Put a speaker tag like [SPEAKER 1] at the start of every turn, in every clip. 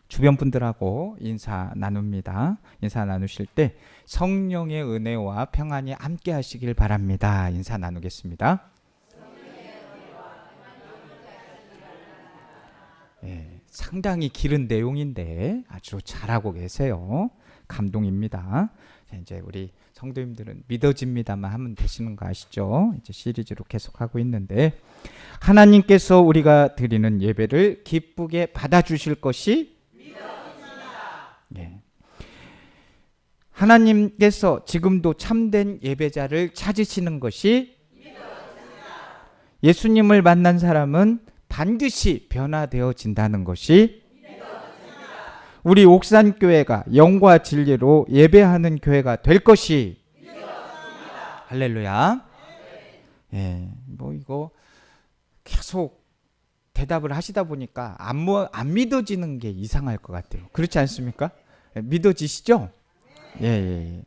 [SPEAKER 1] 주변 분들하고 인사 나눕니다. 인사 나누실 때 성령의 은혜와 평안이 함께 하시길 바랍니다. 인사 나누겠습니다. 예, 상당히 길은 내용인데 아주 잘하고 계세요. 감동입니다. 자, 이제 우리 성도님들은 믿어집니다만 하면 되시는 거 아시죠? 이제 시리즈로 계속하고 있는데 하나님께서 우리가 드리는 예배를 기쁘게 받아주실 것이 믿어집니다. 예. 하나님께서 지금도 참된 예배자를 찾으시는 것이 믿어집니다. 예수님을 만난 사람은 반드시 변화되어진다는 것이 믿어집니다. 우리 옥산교회가 영과 진리로 예배하는 교회가 될 것이 믿어집니다. 할렐루야. 예, 뭐 이거 계속 대답을 하시다 보니까 안 믿어지는 게 이상할 것 같아요. 그렇지 않습니까? 믿어지시죠? 예.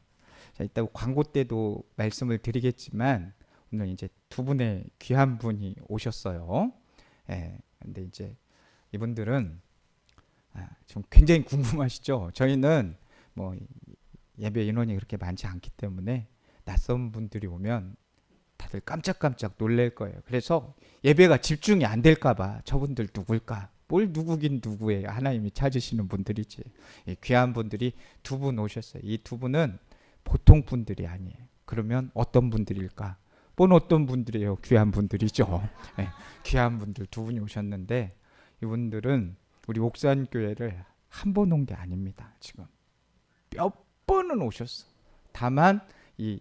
[SPEAKER 1] 자, 이따 광고 때도 말씀을 드리겠지만 오늘 이제 두 분의 귀한 분이 오셨어요. 예. 근데 이제 이분들은 좀 굉장히 궁금하시죠? 저희는 뭐 예배 인원이 그렇게 많지 않기 때문에 낯선 분들이 오면 다들 깜짝깜짝 놀랄 거예요. 그래서 예배가 집중이 안 될까 봐 저분들 누굴까? 뭘 누구긴 누구예요. 하나님이 찾으시는 분들이지. 귀한 분들이 두 분 오셨어요. 이 두 분은 보통 분들이 아니에요. 그러면 어떤 분들일까? 본 어떤 분들이에요? 귀한 분들이죠. 네, 귀한 분들 두 분이 오셨는데 이분들은 우리 옥산교회를 한 번 온 게 아닙니다. 지금 몇 번은 오셨어. 다만 이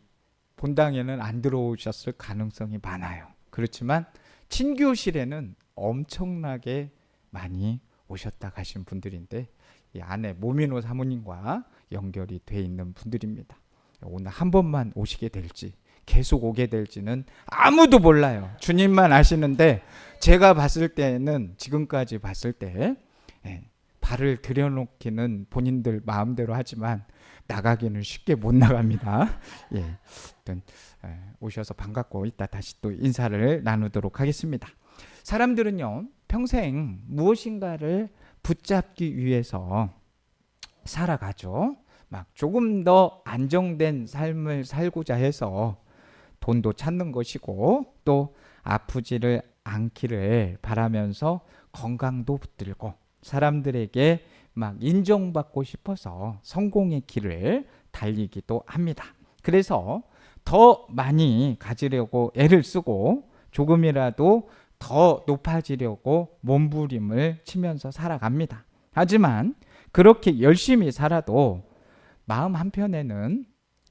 [SPEAKER 1] 본당에는 안 들어오셨을 가능성이 많아요. 그렇지만 친교실에는 엄청나게 많이 오셨다 가신 분들인데 이 안에 모민호 사모님과 연결이 돼 있는 분들입니다. 오늘 한 번만 오시게 될지 계속 오게 될지는 아무도 몰라요. 주님만 아시는데 제가 봤을 때는 지금까지 봤을 때 발을 들여놓기는 본인들 마음대로 하지만 나가기는 쉽게 못 나갑니다. 예, 오셔서 반갑고 이따 다시 또 인사를 나누도록 하겠습니다. 사람들은요 평생 무엇인가를 붙잡기 위해서 살아가죠. 막 조금 더 안정된 삶을 살고자 해서 돈도 찾는 것이고 또 아프지를 않기를 바라면서 건강도 붙들고 사람들에게 막 인정받고 싶어서 성공의 길을 달리기도 합니다. 그래서 더 많이 가지려고 애를 쓰고 조금이라도 더 높아지려고 몸부림을 치면서 살아갑니다. 하지만 그렇게 열심히 살아도 마음 한편에는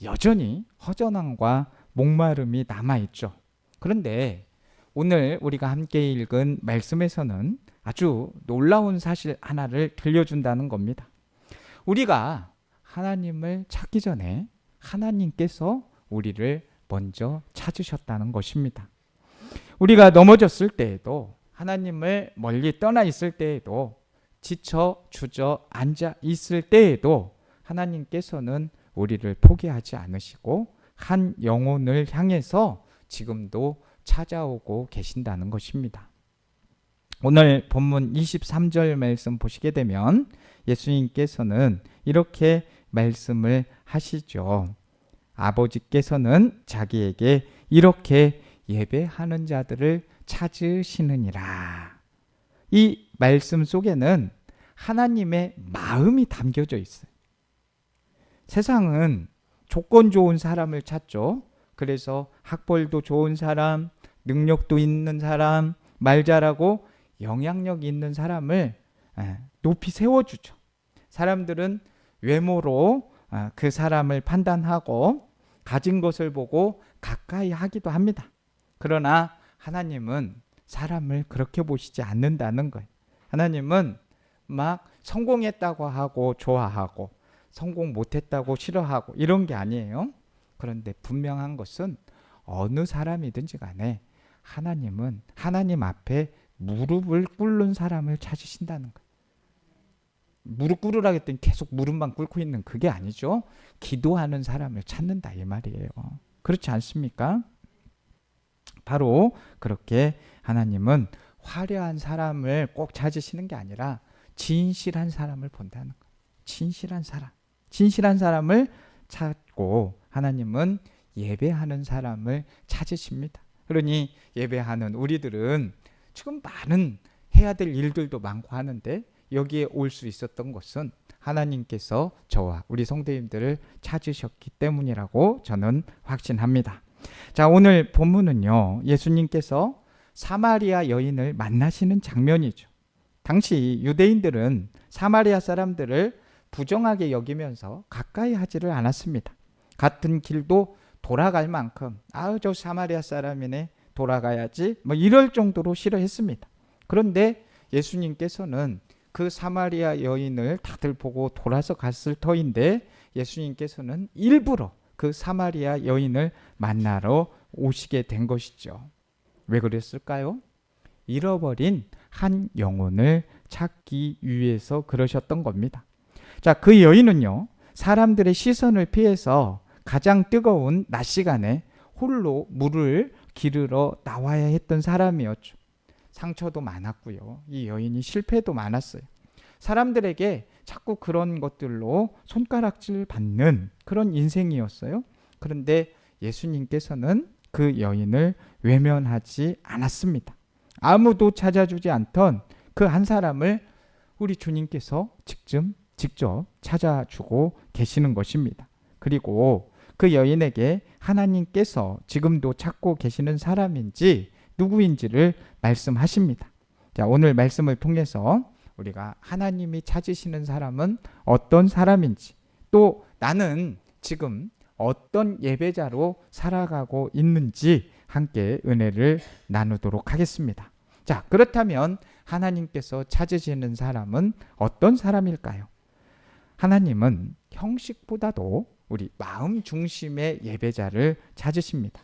[SPEAKER 1] 여전히 허전함과 목마름이 남아있죠. 그런데 오늘 우리가 함께 읽은 말씀에서는 아주 놀라운 사실 하나를 들려준다는 겁니다. 우리가 하나님을 찾기 전에 하나님께서 우리를 먼저 찾으셨다는 것입니다. 우리가 넘어졌을 때에도 하나님을 멀리 떠나 있을 때에도 지쳐 주저앉아 있을 때에도 하나님께서는 우리를 포기하지 않으시고 한 영혼을 향해서 지금도 찾아오고 계신다는 것입니다. 오늘 본문 23절 말씀 보시게 되면 예수님께서는 이렇게 말씀을 하시죠. 아버지께서는 자기에게 이렇게 예배하는 자들을 찾으시느니라. 이 말씀 속에는 하나님의 마음이 담겨져 있어요. 세상은 조건 좋은 사람을 찾죠. 그래서 학벌도 좋은 사람, 능력도 있는 사람, 말 잘하고 영향력 있는 사람을 높이 세워주죠. 사람들은 외모로 그 사람을 판단하고 가진 것을 보고 가까이 하기도 합니다. 그러나 하나님은 사람을 그렇게 보시지 않는다는 거예요. 하나님은 막 성공했다고 하고 좋아하고 성공 못했다고 싫어하고 이런 게 아니에요. 그런데 분명한 것은 어느 사람이든지 간에 하나님은 하나님 앞에 무릎을 꿇는 사람을 찾으신다는 거예요. 무릎 꿇으라 했더니 계속 무릎만 꿇고 있는 그게 아니죠. 기도하는 사람을 찾는다 이 말이에요. 그렇지 않습니까? 바로 그렇게 하나님은 화려한 사람을 꼭 찾으시는 게 아니라 진실한 사람을 본다는 거예요. 진실한 사람. 진실한 사람을 찾고 하나님은 예배하는 사람을 찾으십니다. 그러니 예배하는 우리들은 지금 많은 해야 될 일들도 많고 하는데 여기에 올 수 있었던 것은 하나님께서 저와 우리 성도님들을 찾으셨기 때문이라고 저는 확신합니다. 자, 오늘 본문은요, 예수님께서 사마리아 여인을 만나시는 장면이죠. 당시 유대인들은 사마리아 사람들을 부정하게 여기면서 가까이 하지를 않았습니다. 같은 길도 돌아갈 만큼 저 사마리아 사람이네, 돌아가야지, 이럴 정도로 싫어했습니다. 그런데 예수님께서는 그 사마리아 여인을 다들 보고 돌아서 갔을 터인데 예수님께서는 일부러 그 사마리아 여인을 만나러 오시게 된 것이죠. 왜 그랬을까요? 잃어버린 한 영혼을 찾기 위해서 그러셨던 겁니다. 자, 그 여인은요, 사람들의 시선을 피해서 가장 뜨거운 낮 시간에 홀로 물을 기르러 나와야 했던 사람이었죠. 상처도 많았고요. 이 여인이 실패도 많았어요. 사람들에게 자꾸 그런 것들로 손가락질 받는 그런 인생이었어요. 그런데 예수님께서는 그 여인을 외면하지 않았습니다. 아무도 찾아주지 않던 그 한 사람을 우리 주님께서 직접 찾아주고 계시는 것입니다. 그리고 그 여인에게 하나님께서 지금도 찾고 계시는 사람인지 누구인지를 말씀하십니다. 자, 오늘 말씀을 통해서 우리가 하나님이 찾으시는 사람은 어떤 사람인지, 또 나는 지금 어떤 예배자로 살아가고 있는지 함께 은혜를 나누도록 하겠습니다. 자, 그렇다면 하나님께서 찾으시는 사람은 어떤 사람일까요? 하나님은 형식보다도 우리 마음 중심의 예배자를 찾으십니다.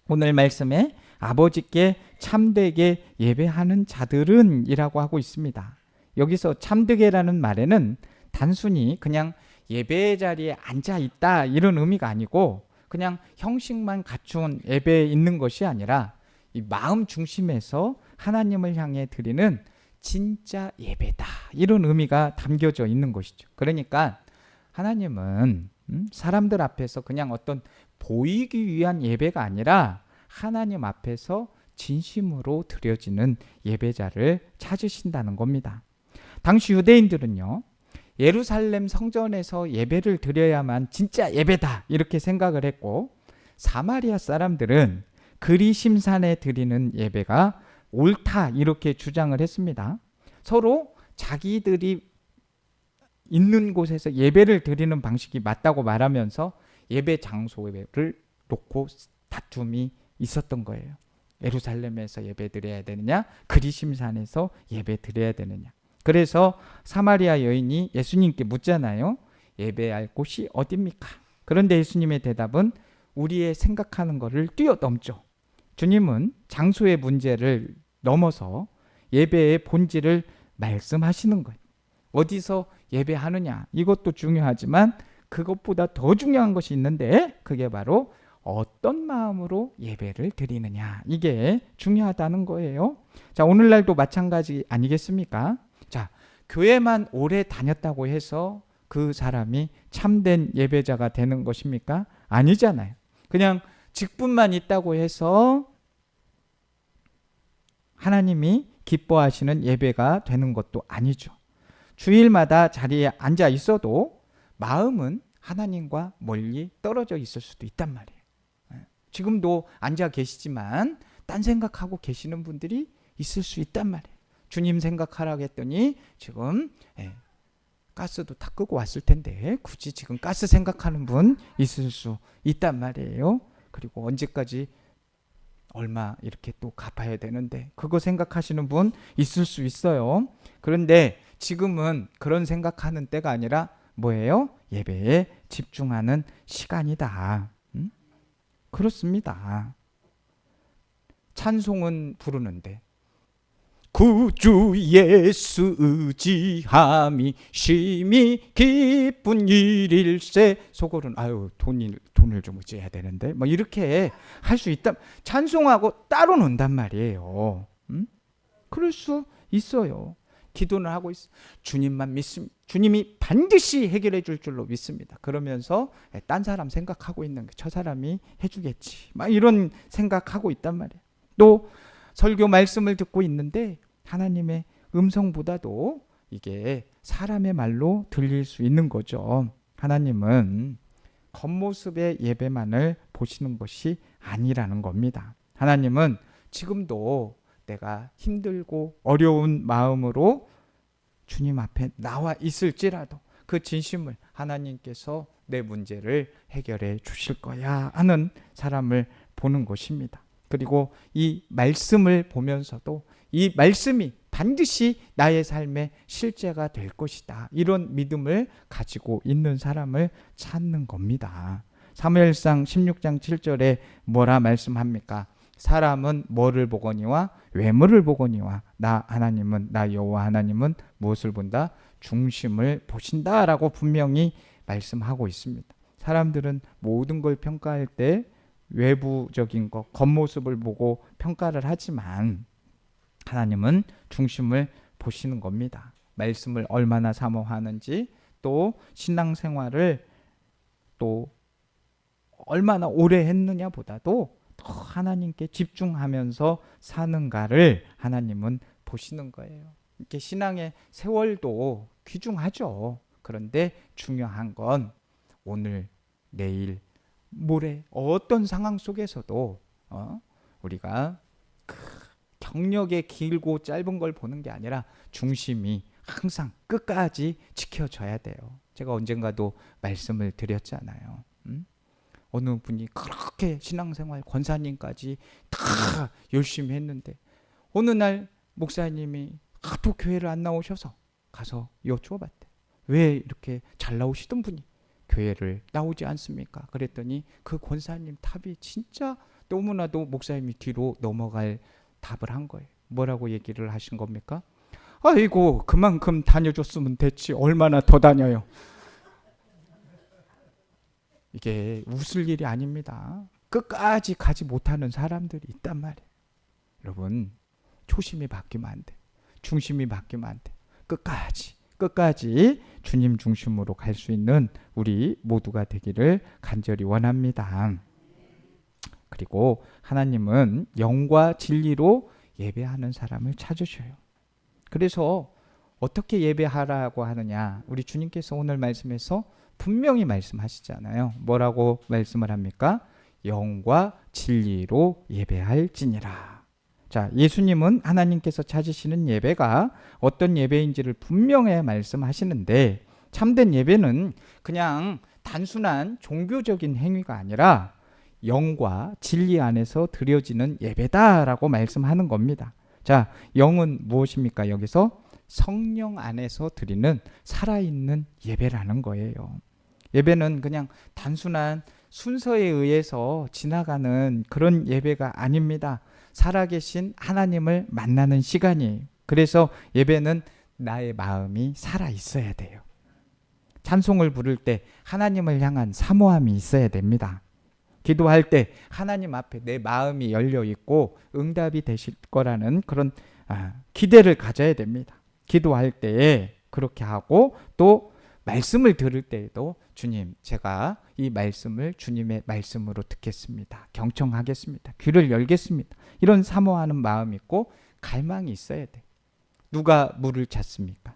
[SPEAKER 1] 오늘 말씀에 아버지께 참되게 예배하는 자들은 이라고 하고 있습니다. 여기서 참되게라는 말에는 단순히 그냥 예배 자리에 앉아 있다 이런 의미가 아니고 그냥 형식만 갖춘 예배에 있는 것이 아니라 이 마음 중심에서 하나님을 향해 드리는 진짜 예배다 이런 의미가 담겨져 있는 것이죠. 그러니까 하나님은 사람들 앞에서 그냥 어떤 보이기 위한 예배가 아니라 하나님 앞에서 진심으로 드려지는 예배자를 찾으신다는 겁니다. 당시 유대인들은요, 예루살렘 성전에서 예배를 드려야만 진짜 예배다 이렇게 생각을 했고, 사마리아 사람들은 그리심산에 드리는 예배가 옳다 이렇게 주장을 했습니다. 서로 자기들이 있는 곳에서 예배를 드리는 방식이 맞다고 말하면서 예배 장소를 놓고 다툼이 있었던 거예요. 예루살렘에서 예배 드려야 되느냐, 그리심산에서 예배 드려야 되느냐. 그래서 사마리아 여인이 예수님께 묻잖아요. 예배할 곳이 어디입니까? 그런데 예수님의 대답은 우리의 생각하는 것을 뛰어넘죠. 주님은 장소의 문제를 넘어서 예배의 본질을 말씀하시는 거예요. 어디서 예배하느냐 이것도 중요하지만 그것보다 더 중요한 것이 있는데 그게 바로 어떤 마음으로 예배를 드리느냐, 이게 중요하다는 거예요. 자, 오늘날도 마찬가지 아니겠습니까? 자, 교회만 오래 다녔다고 해서 그 사람이 참된 예배자가 되는 것입니까? 아니잖아요. 그냥 직분만 있다고 해서 하나님이 기뻐하시는 예배가 되는 것도 아니죠. 주일마다 자리에 앉아 있어도 마음은 하나님과 멀리 떨어져 있을 수도 있단 말이에요. 지금도 앉아 계시지만 딴 생각하고 계시는 분들이 있을 수 있단 말이에요. 주님 생각하라고 했더니 지금 가스도 다 끄고 왔을 텐데 굳이 지금 가스 생각하는 분 있을 수 있단 말이에요. 그리고 언제까지 얼마 이렇게 또 갚아야 되는데 그거 생각하시는 분 있을 수 있어요. 그런데 지금은 그런 생각하는 때가 아니라 뭐예요? 예배에 집중하는 시간이다. 그렇습니다. 찬송은 부르는데 구주 예수 의지함이 심히 기쁜 일일세, 속으로는 돈을 좀 의지해야 되는데 뭐 이렇게 할 수 있다. 찬송하고 따로 논단 말이에요. 그럴 수 있어요. 기도는 하고 있어. 주님만 믿습니다. 주님이 반드시 해결해 줄 줄로 믿습니다. 그러면서 딴 사람 생각하고 있는 게 저 사람이 해주겠지. 막 이런 생각하고 있단 말이에요. 또 설교 말씀을 듣고 있는데 하나님의 음성보다도 이게 사람의 말로 들릴 수 있는 거죠. 하나님은 겉모습의 예배만을 보시는 것이 아니라는 겁니다. 하나님은 지금도 내가 힘들고 어려운 마음으로 주님 앞에 나와 있을지라도 그 진심을 하나님께서 내 문제를 해결해 주실 거야 하는 사람을 보는 것입니다. 그리고 이 말씀을 보면서도 이 말씀이 반드시 나의 삶의 실제가 될 것이다. 이런 믿음을 가지고 있는 사람을 찾는 겁니다. 사무엘상 16장 7절에 뭐라 말씀합니까? 사람은 뭐를 보거니와 외모를 보거니와 나 하나님은 나 여호와 하나님은 무엇을 본다? 중심을 보신다라고 분명히 말씀하고 있습니다. 사람들은 모든 걸 평가할 때 외부적인 것, 겉모습을 보고 평가를 하지만 하나님은 중심을 보시는 겁니다. 말씀을 얼마나 사모하는지, 또 신앙생활을 또 얼마나 오래 했느냐 보다도 더 하나님께 집중하면서 사는가를 하나님은 보시는 거예요. 이렇게 신앙의 세월도 귀중하죠. 그런데 중요한 건 오늘, 내일, 모레 어떤 상황 속에서도 우리가 경력의 길고 짧은 걸 보는 게 아니라 중심이 항상 끝까지 지켜져야 돼요. 제가 언젠가도 말씀을 드렸잖아요. 어느 분이 그렇게 신앙생활 권사님까지 다 열심히 했는데 어느 날 목사님이 하도 교회를 안 나오셔서 가서 여쭈어봤대. 왜 이렇게 잘 나오시던 분이 교회를 나오지 않습니까? 그랬더니 그 권사님 답이 진짜 너무나도 목사님이 뒤로 넘어갈 답을 한 거예요. 뭐라고 얘기를 하신 겁니까? 아이고 그만큼 다녀줬으면 됐지 얼마나 더 다녀요. 이게 웃을 일이 아닙니다. 끝까지 가지 못하는 사람들이 있단 말이에요. 여러분 초심이 바뀌면 안 돼. 중심이 바뀌면 안 돼. 끝까지 주님 중심으로 갈 수 있는 우리 모두가 되기를 간절히 원합니다. 그리고 하나님은 영과 진리로 예배하는 사람을 찾으셔요. 그래서 어떻게 예배하라고 하느냐? 우리 주님께서 오늘 말씀에서 분명히 말씀하시잖아요. 뭐라고 말씀을 합니까? 영과 진리로 예배할지니라. 자, 예수님은 하나님께서 찾으시는 예배가 어떤 예배인지를 분명히 말씀하시는데 참된 예배는 그냥 단순한 종교적인 행위가 아니라 영과 진리 안에서 드려지는 예배다라고 말씀하는 겁니다. 자, 영은 무엇입니까? 여기서 성령 안에서 드리는 살아있는 예배라는 거예요. 예배는 그냥 단순한 순서에 의해서 지나가는 그런 예배가 아닙니다. 살아계신 하나님을 만나는 시간이에요. 그래서 예배는 나의 마음이 살아있어야 돼요. 찬송을 부를 때 하나님을 향한 사모함이 있어야 됩니다. 기도할 때 하나님 앞에 내 마음이 열려 있고 응답이 되실 거라는 그런 기대를 가져야 됩니다. 기도할 때에 그렇게 하고 또 말씀을 들을 때에도 주님, 제가 이 말씀을 주님의 말씀으로 듣겠습니다. 경청하겠습니다. 귀를 열겠습니다. 이런 사모하는 마음이 있고 갈망이 있어야 돼. 누가 물을 찾습니까?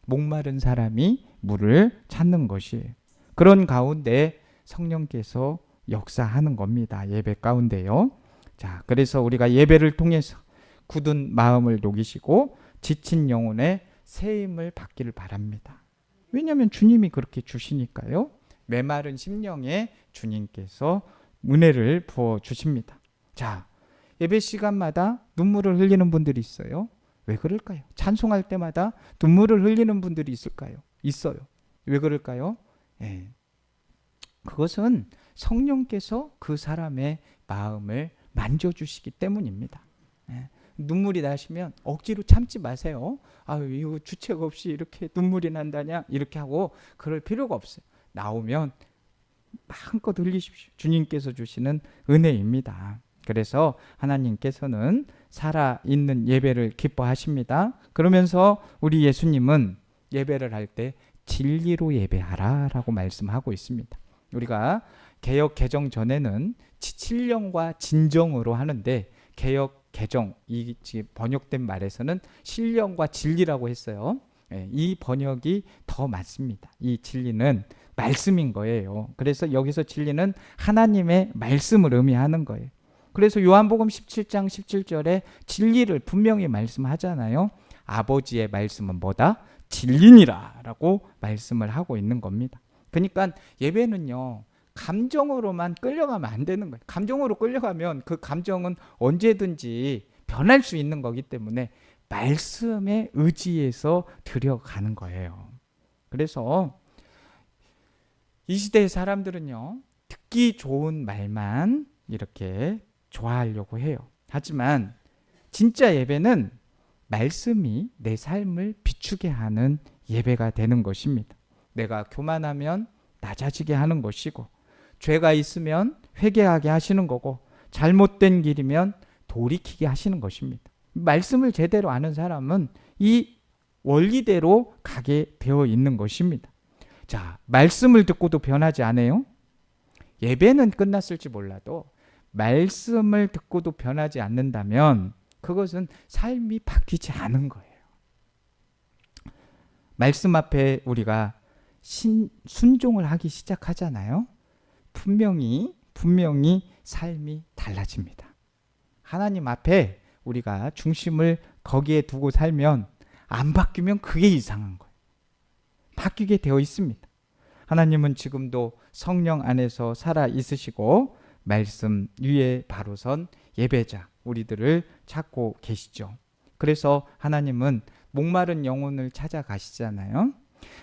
[SPEAKER 1] 목마른 사람이 물을 찾는 것이에요. 그런 가운데 성령께서 역사하는 겁니다. 예배 가운데요. 자, 그래서 우리가 예배를 통해서 굳은 마음을 녹이시고 지친 영혼의 새 힘을 받기를 바랍니다. 왜냐하면 주님이 그렇게 주시니까요. 메마른 심령에 주님께서 은혜를 부어 주십니다. 자, 예배 시간마다 눈물을 흘리는 분들이 있어요. 왜 그럴까요? 찬송할 때마다 눈물을 흘리는 분들이 있을까요? 있어요. 왜 그럴까요? 그것은 성령께서 그 사람의 마음을 만져주시기 때문입니다. 눈물이 나시면 억지로 참지 마세요. 아유, 이거 주책 없이 이렇게 눈물이 난다냐? 이렇게 하고 그럴 필요가 없어요. 나오면 마음껏 흘리십시오. 주님께서 주시는 은혜입니다. 그래서 하나님께서는 살아있는 예배를 기뻐하십니다. 그러면서 우리 예수님은 예배를 할 때 진리로 예배하라 라고 말씀하고 있습니다. 우리가 개역 개정 전에는 신령과 진정으로 하는데 개역 개정 이 번역된 말에서는 신령과 진리라고 했어요. 이 번역이 더 맞습니다. 이 진리는 말씀인 거예요. 그래서 여기서 진리는 하나님의 말씀을 의미하는 거예요. 그래서 요한복음 17장 17절에 진리를 분명히 말씀하잖아요. 아버지의 말씀은 뭐다? 진리니라 라고 말씀을 하고 있는 겁니다. 그러니까 예배는요, 감정으로만 끌려가면 안 되는 거예요. 감정으로 끌려가면 그 감정은 언제든지 변할 수 있는 거기 때문에 말씀에 의지해서 들여가는 거예요. 그래서 이 시대의 사람들은요, 듣기 좋은 말만 이렇게 좋아하려고 해요. 하지만 진짜 예배는 말씀이 내 삶을 비추게 하는 예배가 되는 것입니다. 내가 교만하면 낮아지게 하는 것이고, 죄가 있으면 회개하게 하시는 거고, 잘못된 길이면 돌이키게 하시는 것입니다. 말씀을 제대로 아는 사람은 이 원리대로 가게 되어 있는 것입니다. 자, 말씀을 듣고도 변하지 않아요? 예배는 끝났을지 몰라도 말씀을 듣고도 변하지 않는다면 그것은 삶이 바뀌지 않은 거예요. 말씀 앞에 우리가 순종을 하기 시작하잖아요. 분명히 삶이 달라집니다. 하나님 앞에 우리가 중심을 거기에 두고 살면 안 바뀌면 그게 이상한 거예요. 바뀌게 되어 있습니다. 하나님은 지금도 성령 안에서 살아 있으시고 말씀 위에 바로 선 예배자 우리들을 찾고 계시죠. 그래서 하나님은 목마른 영혼을 찾아가시잖아요.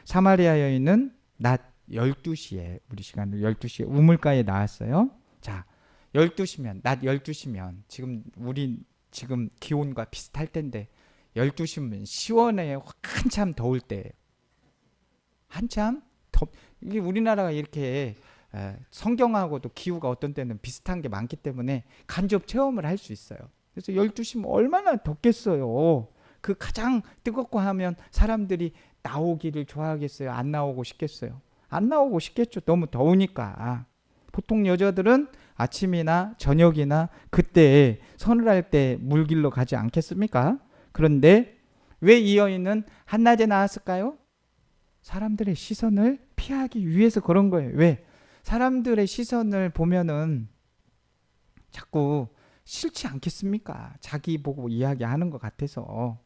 [SPEAKER 1] 사마리아 여인은 낮 12시에 우리 시간으로 12시에 우물가에 나왔어요. 자, 12시면 낮 12시면 우리 지금 기온과 비슷할 텐데 12시면 시원해. 한참 더울 때예요. 한참 이게 우리나라가 이렇게 성경하고도 기후가 어떤 때는 비슷한 게 많기 때문에 간접 체험을 할 수 있어요. 그래서 12시면 얼마나 덥겠어요. 그 가장 뜨겁고 하면 사람들이 나오기를 좋아하겠어요? 안 나오고 싶겠어요? 안 나오고 싶겠죠. 너무 더우니까. 보통 여자들은 아침이나 저녁이나 그때 서늘할 때 물길로 가지 않겠습니까? 그런데 왜 이 여인은 한낮에 나왔을까요? 사람들의 시선을 피하기 위해서 그런 거예요. 왜? 사람들의 시선을 보면은 자꾸 싫지 않겠습니까? 자기 보고 이야기하는 것 같아서.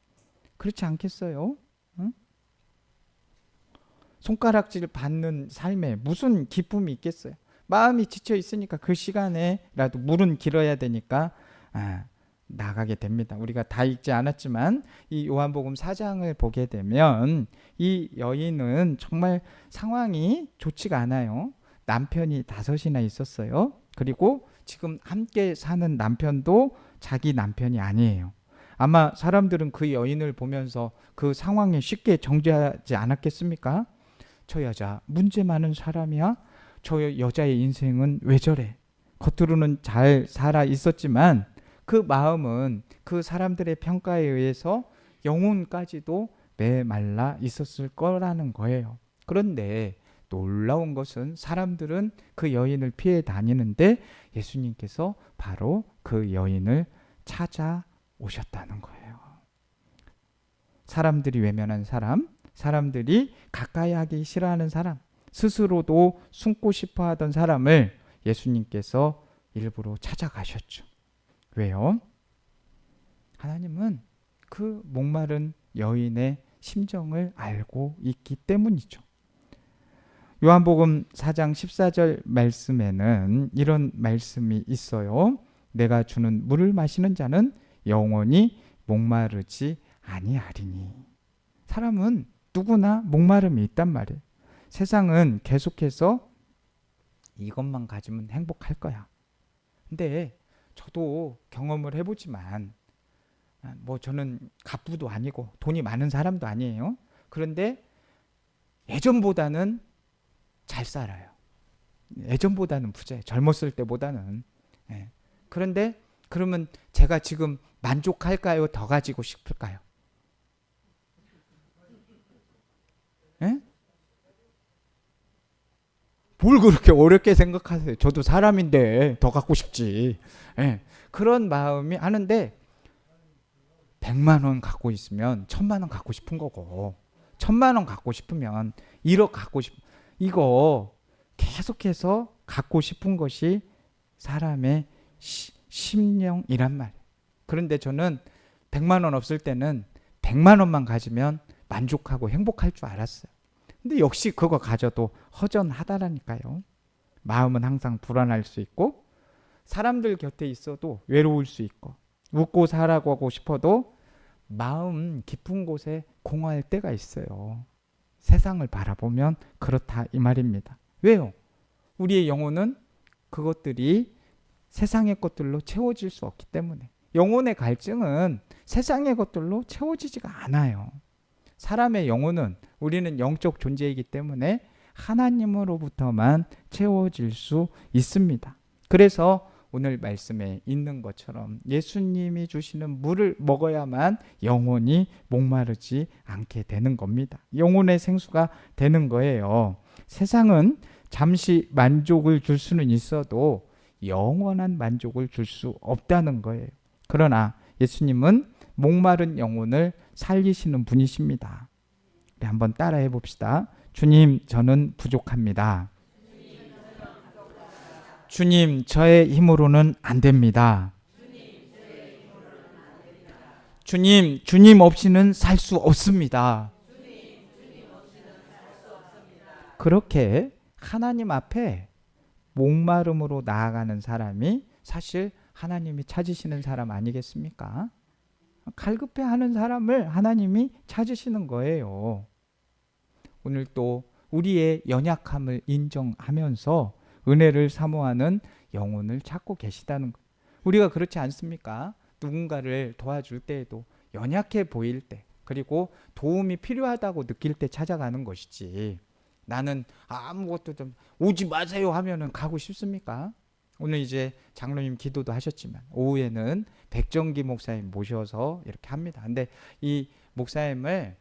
[SPEAKER 1] 그렇지 않겠어요? 응? 손가락질 받는 삶에 무슨 기쁨이 있겠어요? 마음이 지쳐 있으니까 그 시간에라도 물은 길어야 되니까 나가게 됩니다. 우리가 다 읽지 않았지만 이 요한복음 4장을 보게 되면 이 여인은 정말 상황이 좋지가 않아요. 남편이 5이나 있었어요. 그리고 지금 함께 사는 남편도 자기 남편이 아니에요. 아마 사람들은 그 여인을 보면서 그 상황에 쉽게 정죄하지 않았겠습니까? 저 여자 문제 많은 사람이야? 저 여자의 인생은 왜 저래? 겉으로는 잘 살아 있었지만 그 마음은 그 사람들의 평가에 의해서 영혼까지도 메말라 있었을 거라는 거예요. 그런데 놀라운 것은 사람들은 그 여인을 피해 다니는데 예수님께서 바로 그 여인을 찾아오셨다는 거예요. 사람들이 외면한 사람, 사람들이 가까이 하기 싫어하는 사람, 스스로도 숨고 싶어 하던 사람을 예수님께서 일부러 찾아가셨죠. 왜요? 하나님은 그 목마른 여인의 심정을 알고 있기 때문이죠. 요한복음 4장 14절 말씀에는 이런 말씀이 있어요. 내가 주는 물을 마시는 자는 영원히 목마르지 아니하리니. 사람은 누구나 목마름이 있단 말이에요. 세상은 계속해서 이것만 가지면 행복할 거야. 근데 저도 경험을 해보지만 저는 갑부도 아니고 돈이 많은 사람도 아니에요. 그런데 예전보다는 잘 살아요. 예전보다는 부자예요. 젊었을 때보다는. 그런데 그러면 제가 지금 만족할까요? 더 가지고 싶을까요? 예? 뭘 그렇게 어렵게 생각하세요? 저도 사람인데 더 갖고 싶지. 예. 그런 마음이 하는데 100만 원 갖고 있으면 1000만 원 갖고 싶은 거고 1000만 원 갖고 싶으면 1억 갖고 싶 이거 계속해서 갖고 싶은 것이 사람의 심령이란 말이에요. 그런데 저는 100만 원 없을 때는 100만 원만 가지면 만족하고 행복할 줄 알았어요. 근데 역시 그거 가져도 허전하다라니까요. 마음은 항상 불안할 수 있고 사람들 곁에 있어도 외로울 수 있고 웃고 살아가고 하고 싶어도 마음 깊은 곳에 공허할 때가 있어요. 세상을 바라보면 그렇다 이 말입니다. 왜요? 우리의 영혼은 그것들이 세상의 것들로 채워질 수 없기 때문에. 영혼의 갈증은 세상의 것들로 채워지지가 않아요. 사람의 영혼은 우리는 영적 존재이기 때문에 하나님으로부터만 채워질 수 있습니다. 그래서 오늘 말씀에 있는 것처럼 예수님이 주시는 물을 먹어야만 영혼이 목마르지 않게 되는 겁니다. 영혼의 생수가 되는 거예요. 세상은 잠시 만족을 줄 수는 있어도 영원한 만족을 줄 수 없다는 거예요. 그러나 예수님은 목마른 영혼을 살리시는 분이십니다. 우리 한번 따라해 봅시다. 주님, 저는 부족합니다. 주님, 저의 힘으로는 안 됩니다. 주님, 주님 없이는 살 수 없습니다. 그렇게 하나님 앞에 목마름으로 나아가는 사람이 사실 하나님이 찾으시는 사람 아니겠습니까? 갈급해하는 사람을 하나님이 찾으시는 거예요. 오늘 또 우리의 연약함을 인정하면서 은혜를 사모하는 영혼을 찾고 계시다는 것. 우리가 그렇지 않습니까? 누군가를 도와줄 때에도 연약해 보일 때 그리고 도움이 필요하다고 느낄 때 찾아가는 것이지 나는 아무것도 좀 오지 마세요 하면은 가고 싶습니까? 오늘 이제 장로님 기도도 하셨지만 오후에는 백정기 목사님 모셔서 이렇게 합니다. 근데 이 목사님을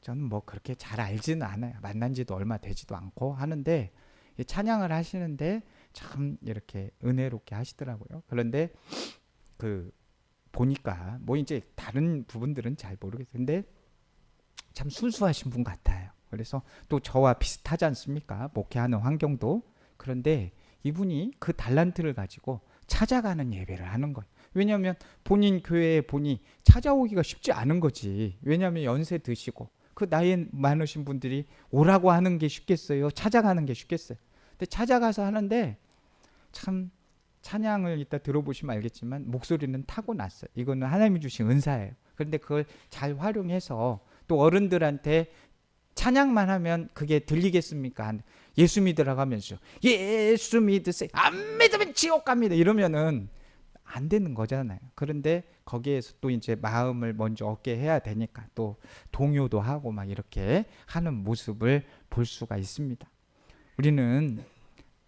[SPEAKER 1] 저는 뭐 그렇게 잘 알지는 않아요. 만난 지도 얼마 되지도 않고 하는데 찬양을 하시는데 참 이렇게 은혜롭게 하시더라고요. 그런데 그 보니까 뭐 이제 다른 부분들은 잘 모르겠어요. 근데 참 순수하신 분 같아요. 그래서 또 저와 비슷하지 않습니까? 목회하는 환경도. 그런데 이분이 그 달란트를 가지고 찾아가는 예배를 하는 거예요. 왜냐하면 본인 교회에 보니 찾아오기가 쉽지 않은 거지. 왜냐하면 연세 드시고 그 나이 많으신 분들이 오라고 하는 게 쉽겠어요? 찾아가는 게 쉽겠어요? 근데 찾아가서 하는데 참 찬양을 이따 들어보시면 알겠지만 목소리는 타고났어요. 이거는 하나님이 주신 은사예요. 그런데 그걸 잘 활용해서 또 어른들한테 찬양만 하면 그게 들리겠습니까? 예수 믿으라고 하면서 예수 믿으세요. 안 믿으면 지옥 갑니다. 이러면은 안 되는 거잖아요. 그런데 거기에서 또 이제 마음을 먼저 얻게 해야 되니까 또 동요도 하고 막 이렇게 하는 모습을 볼 수가 있습니다. 우리는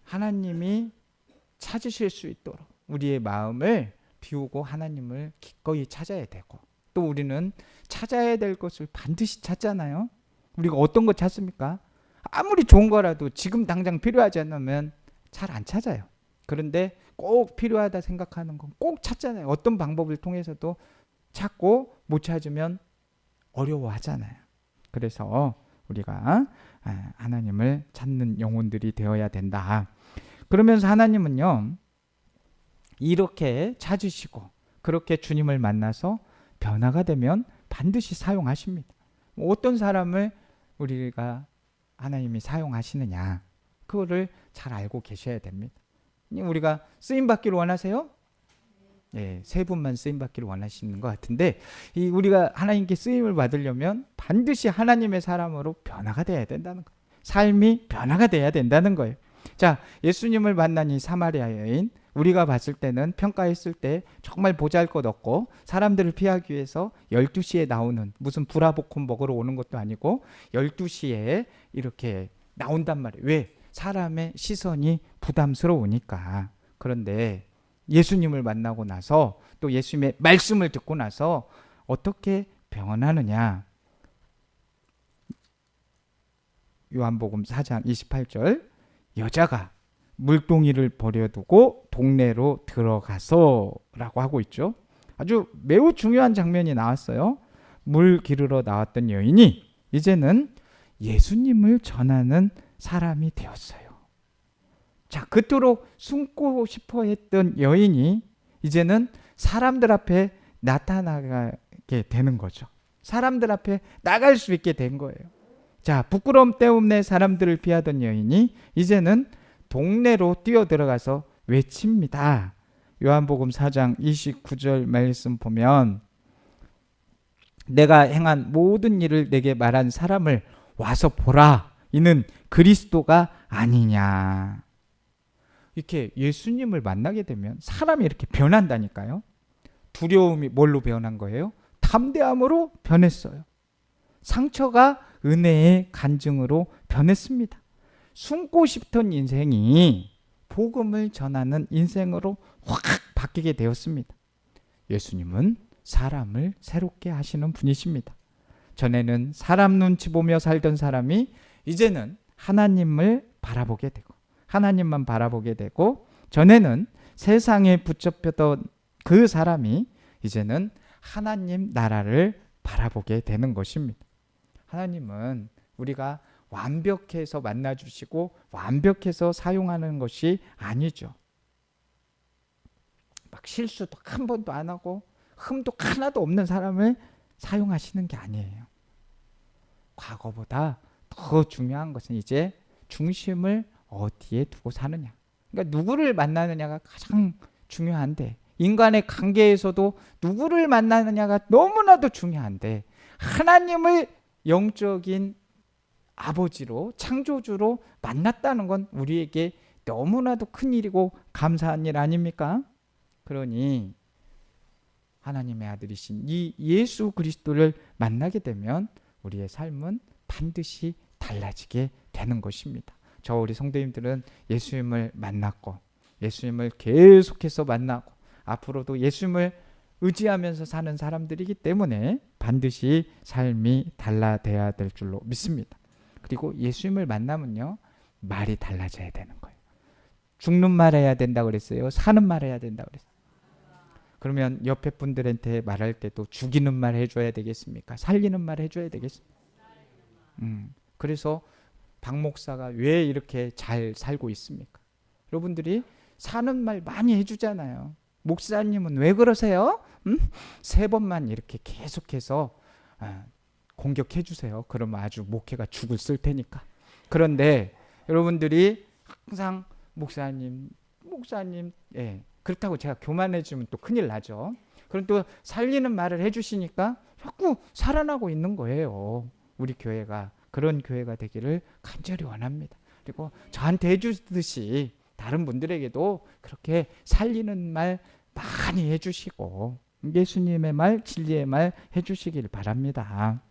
[SPEAKER 1] 하나님이 찾으실 수 있도록 우리의 마음을 비우고 하나님을 기꺼이 찾아야 되고 또 우리는 찾아야 될 것을 반드시 찾잖아요. 우리가 어떤 거 찾습니까? 아무리 좋은 거라도 지금 당장 필요하지 않으면 잘 안 찾아요. 그런데 꼭 필요하다 생각하는 건 꼭 찾잖아요. 어떤 방법을 통해서도 찾고 못 찾으면 어려워하잖아요. 그래서 우리가 하나님을 찾는 영혼들이 되어야 된다. 그러면서 하나님은요 이렇게 찾으시고 그렇게 주님을 만나서 변화가 되면 반드시 사용하십니다. 어떤 사람을 우리가 하나님이 사용하시느냐 그거를 잘 알고 계셔야 됩니다. 우리가 쓰임받기를 원하세요? 예, 세 분만 쓰임받기를 원하시는 것 같은데 우리가 하나님께 쓰임을 받으려면 반드시 하나님의 사람으로 변화가 돼야 된다는 거예요. 삶이 변화가 돼야 된다는 거예요. 자, 예수님을 만난 이 사마리아 여인 우리가 봤을 때는 평가했을 때 정말 보잘것없고 사람들을 피하기 위해서 12시에 나오는 무슨 브라보콘 먹으러 오는 것도 아니고 12시에 이렇게 나온단 말이에요. 왜? 사람의 시선이 부담스러우니까. 그런데 예수님을 만나고 나서 또 예수님의 말씀을 듣고 나서 어떻게 변하느냐. 요한복음 4장 28절, 여자가 물동이를 버려두고 동네로 들어가서 라고 하고 있죠. 아주 매우 중요한 장면이 나왔어요. 물 기르러 나왔던 여인이 이제는 예수님을 전하는 사람이 되었어요. 자, 그토록 숨고 싶어 했던 여인이 이제는 사람들 앞에 나타나게 되는 거죠. 사람들 앞에 나갈 수 있게 된 거예요. 자, 부끄러움 때문에 사람들을 피하던 여인이 이제는 동네로 뛰어들어가서 외칩니다. 요한복음 4장 29절 말씀 보면 내가 행한 모든 일을 내게 말한 사람을 와서 보라. 이는 그리스도가 아니냐. 이렇게 예수님을 만나게 되면 사람이 이렇게 변한다니까요. 두려움이 뭘로 변한 거예요? 담대함으로 변했어요. 상처가 은혜의 간증으로 변했습니다. 숨고 싶던 인생이 복음을 전하는 인생으로 확 바뀌게 되었습니다. 예수님은 사람을 새롭게 하시는 분이십니다. 전에는 사람 눈치 보며 살던 사람이 이제는 하나님을 바라보게 되고, 하나님만 바라보게 되고, 전에는 세상에 붙잡혔던 그 사람이 이제는 하나님 나라를 바라보게 되는 것입니다. 하나님은 우리가 완벽해서 만나주시고 완벽해서 사용하는 것이 아니죠. 막 실수도 한 번도 안 하고 흠도 하나도 없는 사람을 사용하시는 게 아니에요. 과거보다 더 중요한 것은 이제 중심을 어디에 두고 사느냐. 그러니까 누구를 만나느냐가 가장 중요한데, 인간의 관계에서도 누구를 만나느냐가 너무나도 중요한데, 하나님을 영적인 아버지로, 창조주로 만났다는 건 우리에게 너무나도 큰 일이고 감사한 일 아닙니까? 그러니 하나님의 아들이신 이 예수 그리스도를 만나게 되면 우리의 삶은 반드시 달라지게 되는 것입니다. 저 우리 성도님들은 예수님을 만났고 예수님을 계속해서 만나고 앞으로도 예수님을 의지하면서 사는 사람들이기 때문에 반드시 삶이 달라져야 될 줄로 믿습니다. 그리고 예수님을 만나면요, 말이 달라져야 되는 거예요. 죽는 말 해야 된다고 그랬어요? 사는 말 해야 된다고 그랬어요? 그러면 옆에 분들한테 말할 때도 죽이는 말 해줘야 되겠습니까? 살리는 말 해줘야 되겠습니까? 그래서 박 목사가 왜 이렇게 잘 살고 있습니까? 여러분들이 사는 말 많이 해주잖아요. 목사님은 왜 그러세요? 3번만 이렇게 계속해서 공격해 주세요. 그러면 아주 목회가 죽을 쓸 테니까. 그런데 여러분들이 항상 목사님, 예, 그렇다고 제가 교만해지면 또 큰일 나죠. 그럼 또 살리는 말을 해주시니까 자꾸 살아나고 있는 거예요. 우리 교회가 그런 교회가 되기를 간절히 원합니다. 그리고 저한테 해주듯이 다른 분들에게도 그렇게 살리는 말 많이 해주시고 예수님의 말, 진리의 말 해주시길 바랍니다.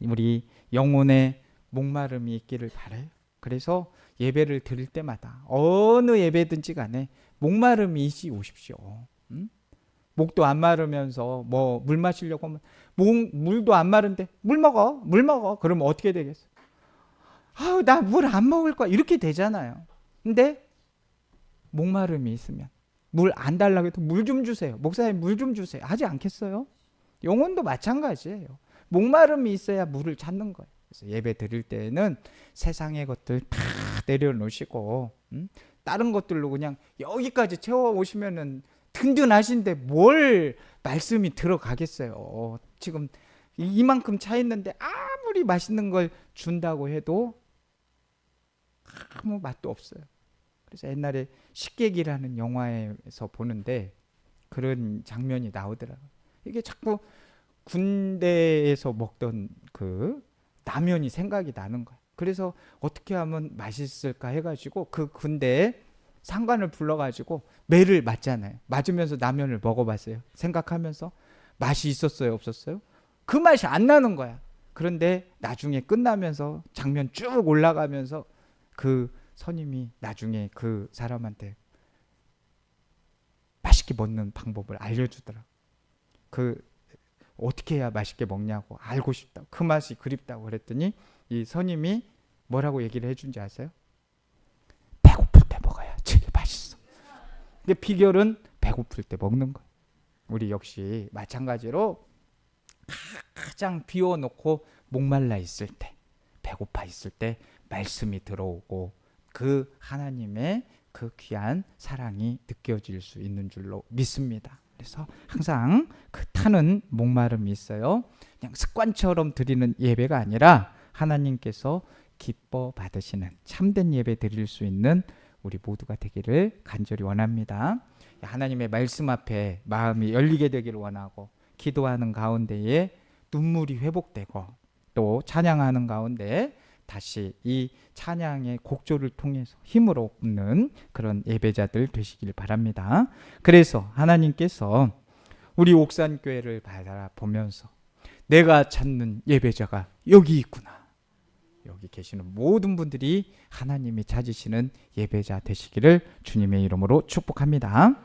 [SPEAKER 1] 우리 영혼의 목마름이 있기를 바라요. 그래서 예배를 드릴 때마다 어느 예배든지 간에 목마름이 있이 오십시오. 목도 안 마르면서 뭐 물 마시려고 하면 물도 안 마른데 물 먹어. 그러면 어떻게 되겠어? 아우, 나 물 안 먹을 거야. 이렇게 되잖아요. 근데 목마름이 있으면 물 안 달라고 해도 물 좀 주세요. 목사님 물 좀 주세요. 하지 않겠어요? 영혼도 마찬가지예요. 목마름이 있어야 물을 찾는 거예요. 그래서 예배 드릴 때는 세상의 것들 다 내려놓으시고 다른 것들로 그냥 여기까지 채워 오시면은 든든하신데 뭘 말씀이 들어가겠어요. 지금 이만큼 차 있는데 아무리 맛있는 걸 준다고 해도 아무 맛도 없어요. 그래서 옛날에 식객이라는 영화에서 보는데 그런 장면이 나오더라고요. 이게 자꾸 군대에서 먹던 그 라면이 생각이 나는 거예요. 그래서 어떻게 하면 맛있을까 해가지고 그 군대에 상관을 불러가지고 매를 맞잖아요. 맞으면서 라면을 먹어봤어요. 생각하면서 맛이 있었어요, 없었어요? 그 맛이 안 나는 거야. 그런데 나중에 끝나면서 장면 쭉 올라가면서 그 선임이 나중에 그 사람한테 맛있게 먹는 방법을 알려주더라고. 그 어떻게 해야 맛있게 먹냐고 알고 싶다. 그 맛이 그립다고 그랬더니 이 선임이 뭐라고 얘기를 해준지 아세요? 배고플 때 먹어야 제일 맛있어. 근데 비결은 배고플 때 먹는 거예요. 우리 역시 마찬가지로 가장 비워놓고 목말라 있을 때, 배고파 있을 때 말씀이 들어오고 그 하나님의 그 귀한 사랑이 느껴질 수 있는 줄로 믿습니다. 그래서 항상 그 타는 목마름이 있어요. 그냥 습관처럼 드리는 예배가 아니라 하나님께서 기뻐 받으시는 참된 예배 드릴 수 있는 우리 모두가 되기를 간절히 원합니다. 하나님의 말씀 앞에 마음이 열리게 되기를 원하고 기도하는 가운데에 눈물이 회복되고 또 찬양하는 가운데 다시 이 찬양의 곡조를 통해서 힘을 얻는 그런 예배자들 되시길 바랍니다. 그래서 하나님께서 우리 옥산교회를 바라보면서 내가 찾는 예배자가 여기 있구나. 여기 계시는 모든 분들이 하나님이 찾으시는 예배자 되시기를 주님의 이름으로 축복합니다.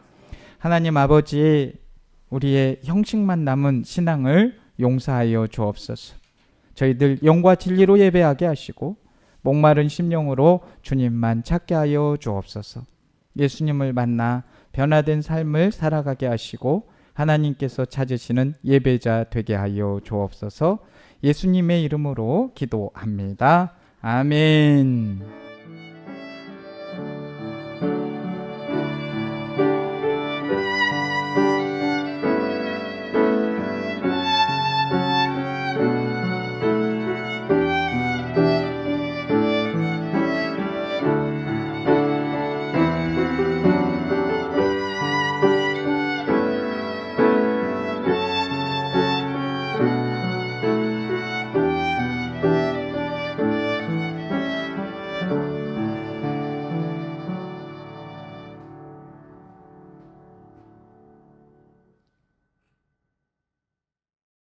[SPEAKER 1] 하나님 아버지, 우리의 형식만 남은 신앙을 용서하여 주옵소서. 저희들 영과 진리로 예배하게 하시고 목마른 심령으로 주님만 찾게 하여 주옵소서. 예수님을 만나 변화된 삶을 살아가게 하시고 하나님께서 찾으시는 예배자 되게 하여 주옵소서. 예수님의 이름으로 기도합니다. 아멘.